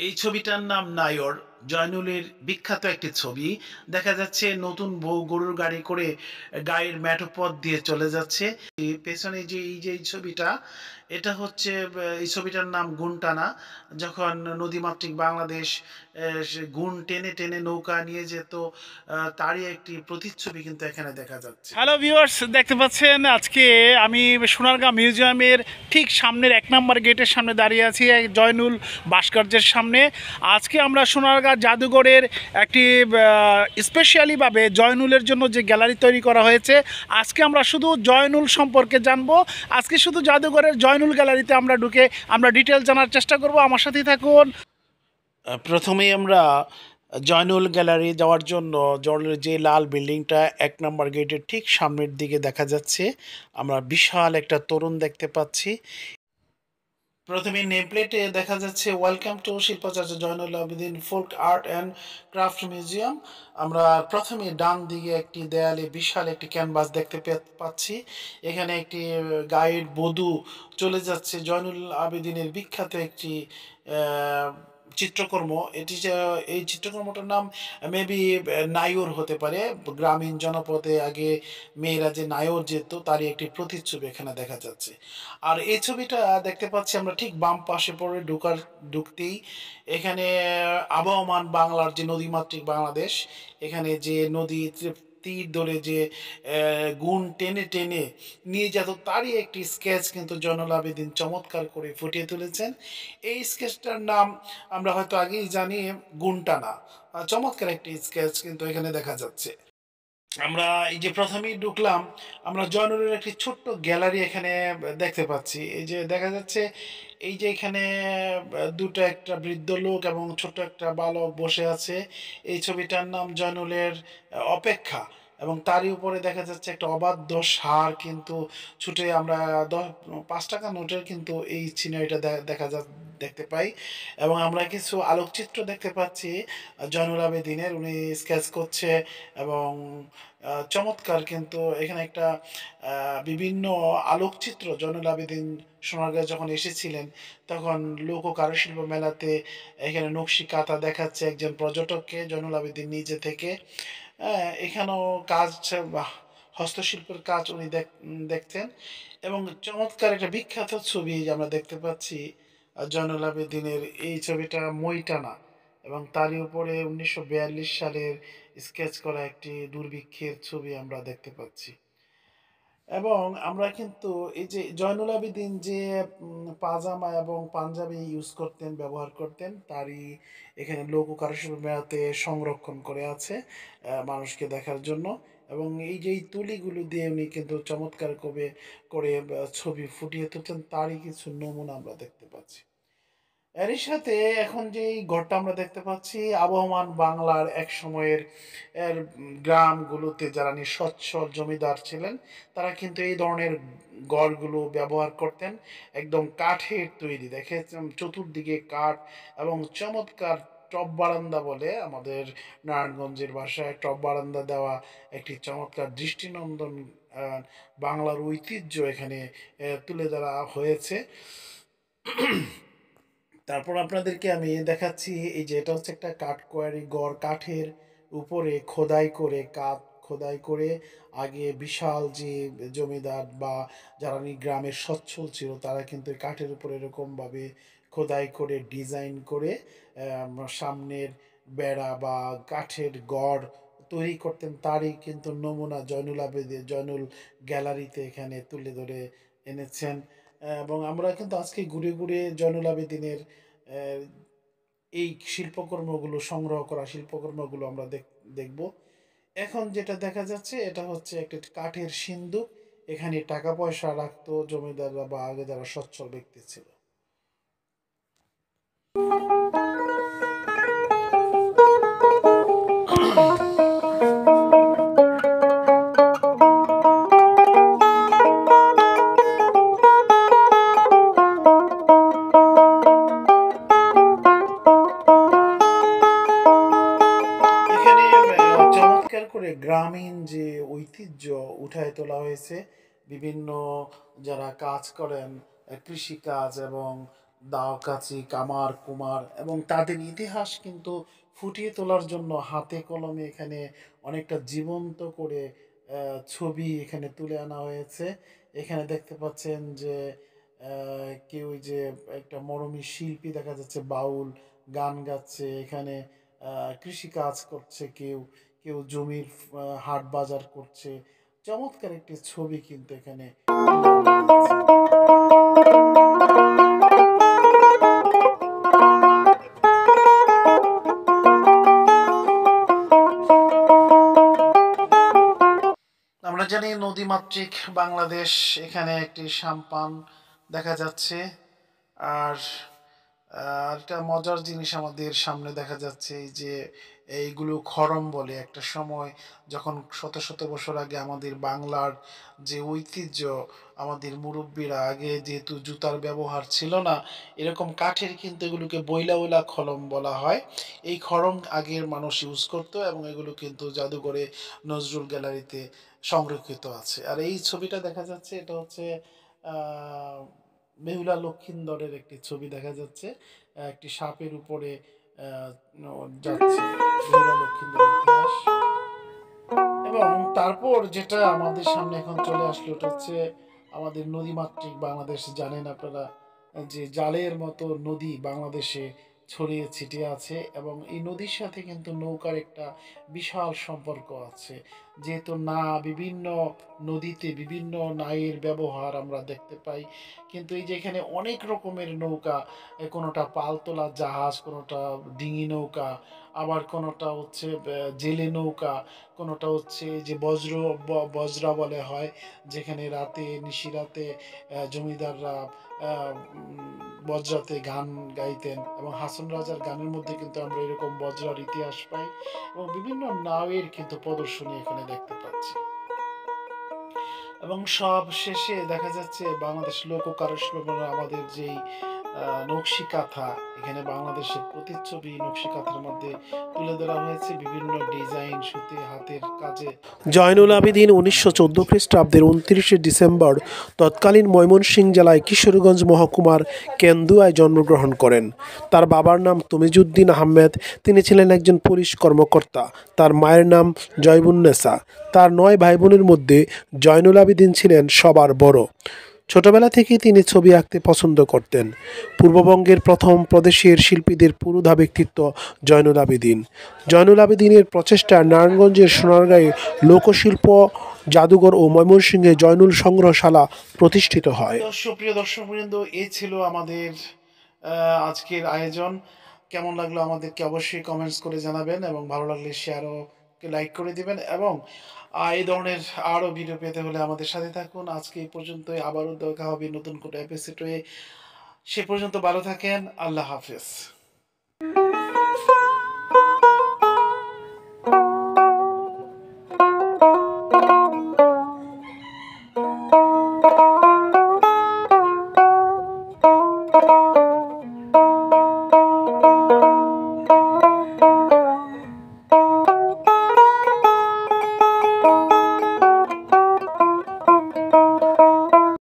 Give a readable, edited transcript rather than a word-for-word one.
এই ছবিটার নাম নায়র। জয়নুলের বিখ্যাত একটি ছবি। দেখা যাচ্ছে নতুন বউ গরুর গাড়ি করে গায়ের মেঠোপথ দিয়ে চলে যাচ্ছে। পেছনে যে এই ছবিটা, এটা হচ্ছে এই ছবিটার নাম গুণ টানা। যখন নদীমাতৃক বাংলাদেশ সে গুণ টেনে টেনে নৌকা নিয়ে যেত, তারই একটি প্রতিচ্ছবি কিন্তু এখানে দেখা যাচ্ছে। হ্যালো ভিউয়ার্স, দেখতে পাচ্ছেন আজকে আমি সোনারগাঁ মিউজিয়ামের ঠিক সামনের 1 নম্বর গেটের সামনে দাঁড়িয়ে আছি, জয়নুল ভাস্কর্যের সামনে। আজকে আমরা সোনারগাঁ জাদুঘরের একটি স্পেশালিভাবে জয়নুলের জন্য যে গ্যালারি তৈরি করা হয়েছে, আজকে আমরা শুধু জয়নুল সম্পর্কে জানবো। আজকে শুধু জাদুঘরের জয়নুল গ্যালারিতে আমরা ঢুকে আমরা ডিটেল জানার চেষ্টা করব। আমার সাথেই থাকুন। প্রথমেই আমরা জয়নুল গ্যালারি যাওয়ার জন্য যে লাল বিল্ডিংটা 1 নম্বর গেটের ঠিক সামনের দিকে দেখা যাচ্ছে, আমরা বিশাল একটা তরুণ দেখতে পাচ্ছি। প্রথমে নেম প্লেটে দেখা যাচ্ছে welcome to Shilpacharya Zainul Abedin folk art and craft museum. আমরা প্রথমে ডান দিকে একটি দেয়ালে বিশাল একটি ক্যানভাস দেখতে পাচ্ছি। এখানে একটি গাইড বধূ চলে যাচ্ছে জয়নুল আবেদিনের বিখ্যাত একটি চিত্রকর্ম। এই চিত্রকর্মটার নাম মেবি নায়র হতে পারে। গ্রামীণ জনপদে আগে মেয়েরা যে নায়র যেত, তারই একটি প্রতিচ্ছবি এখানে দেখা যাচ্ছে। আর এই ছবিটা দেখতে পাচ্ছি আমরা ঠিক বাম পাশে পড়ে ঢুকতেই এখানে আবহমান বাংলার যে নদীমাতৃক বাংলাদেশ, এখানে যে নদী তীর ধরে যে গুণ টেনে টেনে নিয়ে যেত, তারই একটি স্কেচ কিন্তু জয়নুল আবেদিন চমৎকার করে ফুটিয়ে তুলেছেন। এই স্কেচটার নাম আমরা হয়তো আগেই জানি, গুণ টানা। চমৎকার একটি স্কেচ কিন্তু এখানে দেখা যাচ্ছে। আমরা এই যে প্রথমেই ঢুকলাম, আমরা জয়নুলের একটি ছোট্ট গ্যালারি এখানে দেখতে পাচ্ছি। এই যে দেখা যাচ্ছে, এই যে এখানে দুটো, একটা বৃদ্ধ লোক এবং ছোট্ট একটা বালক বসে আছে। এই ছবিটার নাম জয়নুলের অপেক্ষা। এবং তারই উপরে দেখা যাচ্ছে একটা অবাধ্য ষাঁড় কিন্তু ছুটে, আমরা 5 টাকা নোটের কিন্তু এই সিনারিটা দেখতে পাই। এবং আমরা কিছু আলোকচিত্র দেখতে পাচ্ছি জয়নুল আবেদিনের, উনি স্কেচ করছে। এবং চমৎকার কিন্তু এখানে একটা বিভিন্ন আলোকচিত্র জয়নুল আবেদিন সোনারগাঁয়ে যখন এসেছিলেন, তখন লোক ও কারুশিল্প মেলাতে এখানে নকশি কাঁথা দেখাচ্ছে একজন পর্যটককে জয়নুল আবেদিন নিজে থেকে। এখানেও কাজ বা হস্তশিল্পের কাজ উনি দেখতেন। এবং চমৎকার একটা বিখ্যাত ছবি আমরা দেখতে পাচ্ছি জয়নুল আবেদিনের। এই ছবিটা মই টানা এবং তারই উপরে 1942 সালের স্কেচ করা একটি দুর্ভিক্ষের ছবি আমরা দেখতে পাচ্ছি। এবং আমরা কিন্তু এই যে জয়নুল আবেদিন যে পাজামা এবং পাঞ্জাবি ইউজ করতেন, ব্যবহার করতেন, তারই এখানে লোক কারুশিল্প মেলাতে সংরক্ষণ করে আছে মানুষকে দেখার জন্য। এবং এই যে এই তুলিগুলো দিয়ে উনি কিন্তু চমৎকার করে ছবি ফুটিয়ে তুলতেন, তারই কিছু নমুনা আমরা দেখতে পাচ্ছি। এরই সাথে এখন যে এই ঘরটা আমরা দেখতে পাচ্ছি, আবহমান বাংলার এক সময়ের গ্রামগুলোতে যারা সচ্ছল জমিদার ছিলেন, তারা কিন্তু এই ধরনের ঘরগুলো ব্যবহার করতেন। একদম কাঠের তৈরি, দেখে চতুর্দিকে কাঠ এবং চমৎকার টপ বারান্দা বলে আমাদের নারায়ণগঞ্জের ভাষায়, টপ বারান্দা দেওয়া একটি চমৎকার দৃষ্টিনন্দন বাংলার ঐতিহ্য এখানে তুলে ধরা হয়েছে। তারপর আপনাদেরকে আমি দেখাচ্ছি, এই যে এটা হচ্ছে একটা কাঠকোয়ারি ঘর, কাঠের উপরে খোদাই করে আগে বিশাল যে জমিদার বা যারা গ্রামের সচ্ছল ছিল, তারা কিন্তু এই কাঠের উপরে এরকমভাবে খোদাই করে ডিজাইন করে সামনের বেড়া বা কাঠের গড় তৈরি করতেন, তারই কিন্তু নমুনা জয়নুল আবেদিন জয়নুল গ্যালারিতে এখানে তুলে ধরে এনেছেন। এবং আমরা কিন্তু আজকে ঘুরে ঘুরে জয়নুল আবেদিনের আহ, এই শিল্পকর্মগুলো, সংগ্রহ করা শিল্পকর্মগুলো আমরা দেখব। এখন যেটা দেখা যাচ্ছে, এটা হচ্ছে একটা কাঠের সিন্দুক। এখানে টাকা পয়সা রাখতো জমিদাররা বা আগে যারা সচ্ছল ব্যক্তি ছিল। এখানে চমৎকার করে গ্রামীণ যে ঐতিহ্য উঠায় তোলা হয়েছে। বিভিন্ন যারা কাজ করেন, কৃষিকাজ এবং দাও কাচি, কামার কুমার এবং তাদের ইতিহাস কিন্তু ফুটিয়ে তোলার জন্য হাতে কলমে এখানে অনেকটা জীবন্ত করে ছবি এখানে তুলে আনা হয়েছে। এখানে দেখতে পাচ্ছেন যে কেউ ওই যে একটা মরমী শিল্পী দেখা যাচ্ছে, বাউল গান গাচ্ছে এখানে, কৃষি কাজ করছে কেউ, কেউ জমির হাট বাজার করছে। চমৎকার একটি ছবি কিন্তু এখানে তুলে আনা হয়েছে। আমরা জানি নদীমাতৃক বাংলাদেশ, এখানে একটি সাম্পান দেখা যাচ্ছে। আর একটা মজার জিনিস আমাদের সামনে দেখা যাচ্ছে, এই যে এইগুলো খড়ম বলে। একটা সময় যখন শত শত বছর আগে আমাদের বাংলার যে ঐতিহ্য, আমাদের মুরব্বীরা আগে যেহেতু জুতার ব্যবহার ছিল না, এরকম কাঠের কিন্তু এগুলোকে বইলা বইলা খলম বলা হয়। এই খড়ম আগের মানুষ ইউজ করতো এবং এগুলো কিন্তু জাদুঘরে, নজরুল গ্যালারিতে সংরক্ষিত আছে। আর এই ছবিটা দেখা যাচ্ছে, এটা হচ্ছে আহ বেহুলা লক্ষীন্দরের একটি ছবি দেখা যাচ্ছে। একটি সাপের উপরে যাচ্ছে বেহুলা লক্ষীন্দরের ইতিহাস। এবং তারপর যেটা আমাদের সামনে এখন চলে আসলো, ওটা হচ্ছে আমাদের নদীমাতৃক বাংলাদেশ। জানেন আপনারা যে জালের মতো নদী বাংলাদেশে ছড়িয়ে ছিটিয়ে আছে, এবং এই নদীর সাথে কিন্তু নৌকার একটা বিশাল সম্পর্ক আছে। যেহেতু বিভিন্ন নদীতে বিভিন্ন নায়ের ব্যবহার আমরা দেখতে পাই, কিন্তু এই যে এখানে অনেক রকমের নৌকা, কোনোটা পালতোলা জাহাজ, কোনোটা ডিঙি নৌকা, আবার কোনোটা হচ্ছে জেলে নৌকা, কোনোটা হচ্ছে যে বজরা বলে হয়, যেখানে রাতে নিশিরাতে জমিদাররা বজরাতে গান গাইতেন। এবং হাসন রাজার গানের মধ্যে কিন্তু আমরা এরকম বজরার ইতিহাস পাই, এবং বিভিন্ন নাওয়ের কিন্তু প্রদর্শনী এখানে দেখতে পাচ্ছি। এবং সব শেষে দেখা যাচ্ছে বাংলাদেশ লোক কারুশিল্প, আমাদের যেই নকশি কাঁথা, এখানে বাংলাদেশের প্রতিচ্ছবি নকশি কাঁথার মধ্যে তুলে ধরা হয়েছে। বিভিন্ন ডিজাইন সুতে হাতের কাজে জয়নুল আবেদিন ১৯১৪ খ্রিস্টাব্দের ২৯শে ডিসেম্বর তৎকালীন ময়মনসিংহ জেলায় কিশোরগঞ্জ মহকুমার কেন্দুয়ায় জন্মগ্রহণ করেন। তার বাবার নাম তমিজউদ্দিন আহমেদ, তিনি ছিলেন একজন পুলিশ কর্মকর্তা। তার মায়ের নাম জয়বুন্নেসা। তার ৯ ভাইবোনের মধ্যে জয়নুল আবেদিন ছিলেন সবার বড়। ছোটবেলা থেকেই তিনি ছবি আঁকতে পছন্দ করতেন। পূর্ববঙ্গের প্রথম প্রদেশের শিল্পীদের পুরোধা ব্যক্তিত্ব জয়নুল আবেদিন। জয়নুল আবেদিনের প্রচেষ্টায় নারায়ণগঞ্জের সোনারগাঁয়ে লোকশিল্প জাদুঘর ও ময়মনসিংহে জয়নুল সংগ্রহশালা প্রতিষ্ঠিত হয়। সুপ্রিয় দর্শকবৃন্দ, এই ছিল আমাদের আজকের আয়োজন। কেমন লাগলো আমাদেরকে অবশ্যই কমেন্টস করে জানাবেন, এবং ভালো লাগলে শেয়ারও লাইক করে দিবেন। এবং এই ধরনের আরও ভিডিও পেতে হলে আমাদের সাথে থাকুন। আজকে এই পর্যন্তই, আবারও দেখা হবে নতুন কোনো এপিসোডে। সে পর্যন্ত ভালো থাকেন। আল্লাহ হাফেজ।